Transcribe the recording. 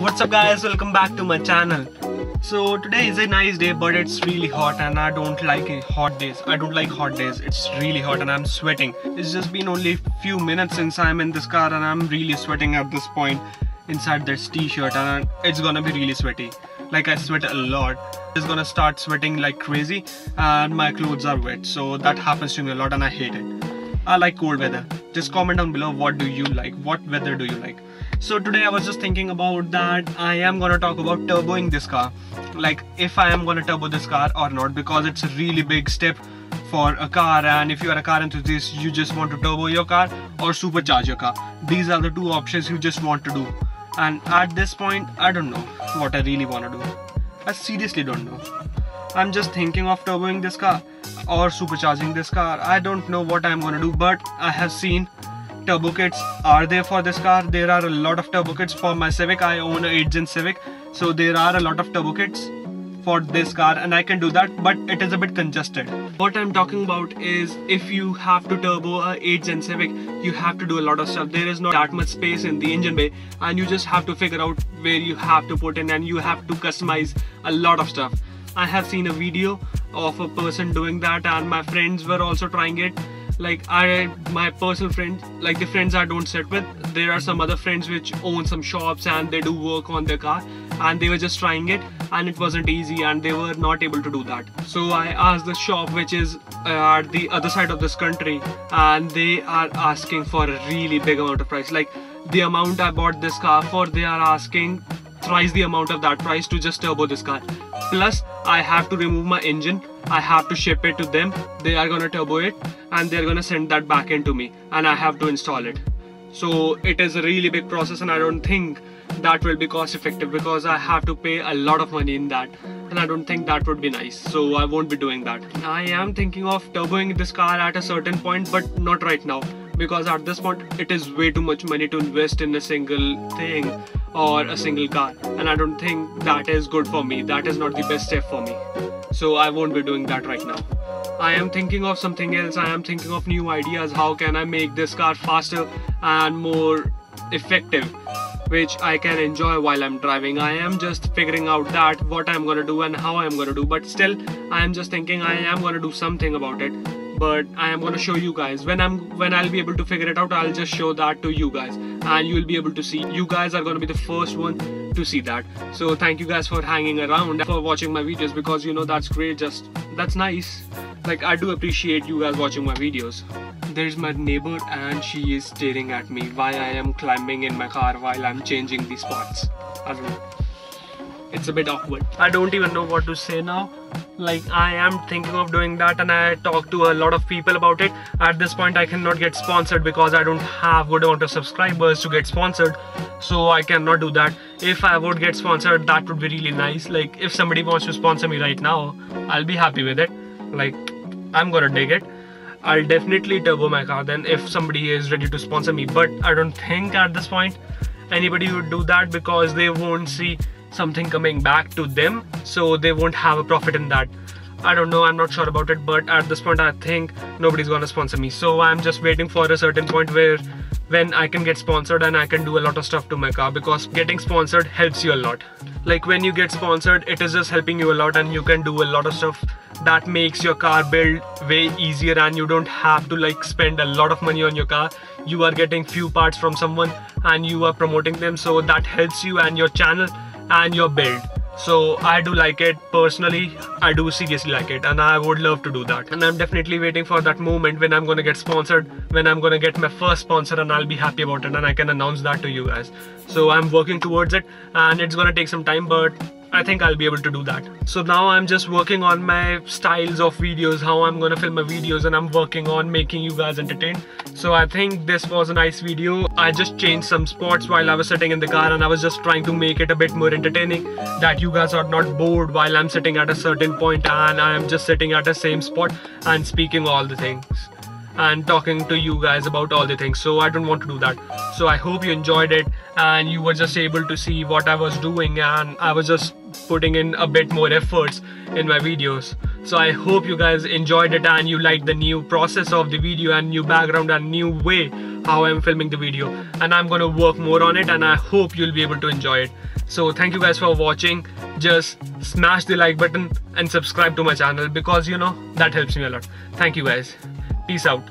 What's up guys, welcome back to my channel. So today is a nice day but it's really hot and I don't like hot days. It's really hot and I'm sweating. It's just been only a few minutes since I'm in this car and I'm really sweating at this point inside this t-shirt, and it's gonna be really sweaty. Like I sweat a lot. It's gonna start sweating like crazy and my clothes are wet, so that happens to me a lot and I hate it. I like cold weather. Just comment down below what do you like, what weather do you like. So today I was just thinking about that I am gonna talk about turboing this car, like if I am gonna turbo this car or not, because it's a really big step for a car, and if you are a car enthusiast you just want to turbo your car or supercharge your car. These are the two options you just want to do, and at this point I don't know what I really want to do. I seriously don't know. I'm just thinking of turboing this car or supercharging this car. I don't know what I'm gonna do, but I have seen turbo kits are there for this car. There are a lot of turbo kits for my Civic. I own an 8th gen Civic, so there are a lot of turbo kits for this car and I can do that, but it is a bit congested. What I'm talking about is if you have to turbo a 8th gen Civic, you have to do a lot of stuff. There is not that much space in the engine bay and you just have to figure out where you have to put in, and you have to customize a lot of stuff. I have seen a video of a person doing that and my friends were also trying it. Like my personal friends, like the friends I don't sit with, there are some other friends which own some shops and they do work on their car, and they were just trying it and it wasn't easy and they were not able to do that. So I asked the shop which is at the other side of this country, and they are asking for a really big amount of price. Like the amount I bought this car for, they are asking thrice the amount of that price to just turbo this car. Plus I have to remove my engine, I have to ship it to them, they are gonna turbo it and they're gonna send that back into me and I have to install it. So it is a really big process and I don't think that will be cost effective because I have to pay a lot of money in that, and I don't think that would be nice, so I won't be doing that. I am thinking of turboing this car at a certain point, but not right now, because at this point it is way too much money to invest in a single thing or a single car, and I don't think that is good for me. That is not the best step for me, so I won't be doing that right now. I am thinking of something else. I am thinking of new ideas. How can I make this car faster and more effective, which I can enjoy while I'm driving. I am just figuring out that what I'm gonna do and how I'm gonna do, but still I am just thinking I am gonna do something about it, but I am gonna show you guys when I'll be able to figure it out. I'll just show that to you guys and you'll be able to see. You guys are gonna be the first one to see that. So thank you guys for hanging around, for watching my videos, because you know that's great. That's nice. Like I do appreciate you guys watching my videos. There's my neighbor and she is staring at me while I am climbing in my car while I'm changing the spots. I don't know. It's a bit awkward. I don't even know what to say now. Like I am thinking of doing that and I talked to a lot of people about it. At this point I cannot get sponsored because I don't have good amount of subscribers to get sponsored, so I cannot do that. If I would get sponsored, that would be really nice. Like if somebody wants to sponsor me right now, I'll be happy with it. Like I'm gonna dig it. I'll definitely turbo my car then if somebody is ready to sponsor me, but I don't think at this point anybody would do that because they won't see something coming back to them, so they won't have a profit in that. I don't know, I'm not sure about it, but at this point I think nobody's gonna sponsor me, so I'm just waiting for a certain point when I can get sponsored and I can do a lot of stuff to my car, because getting sponsored helps you a lot. Like when you get sponsored, it is just helping you a lot and you can do a lot of stuff that makes your car build way easier, and you don't have to like spend a lot of money on your car. You are getting few parts from someone and you are promoting them, so that helps you and your channel and your build. So I do like it personally. I do seriously like it and I would love to do that, and I'm definitely waiting for that moment when I'm gonna get sponsored, when I'm gonna get my first sponsor, and I'll be happy about it and I can announce that to you guys. So I'm working towards it and it's gonna take some time, but I think I'll be able to do that. So now I'm just working on my styles of videos, how I'm gonna film my videos, and I'm working on making you guys entertained. So I think this was a nice video. I just changed some spots while I was sitting in the car and I was just trying to make it a bit more entertaining, that you guys are not bored while I'm sitting at a certain point and I am just sitting at the same spot and speaking all the things and talking to you guys about all the things. So I don't want to do that. So I hope you enjoyed it and you were just able to see what I was doing, and I was just putting in a bit more efforts in my videos. So I hope you guys enjoyed it and you liked the new process of the video and new background and new way how I'm filming the video, and I'm gonna work more on it, and I hope you'll be able to enjoy it. So thank you guys for watching. Just smash the like button and subscribe to my channel, because you know that helps me a lot. Thank you guys. Peace out.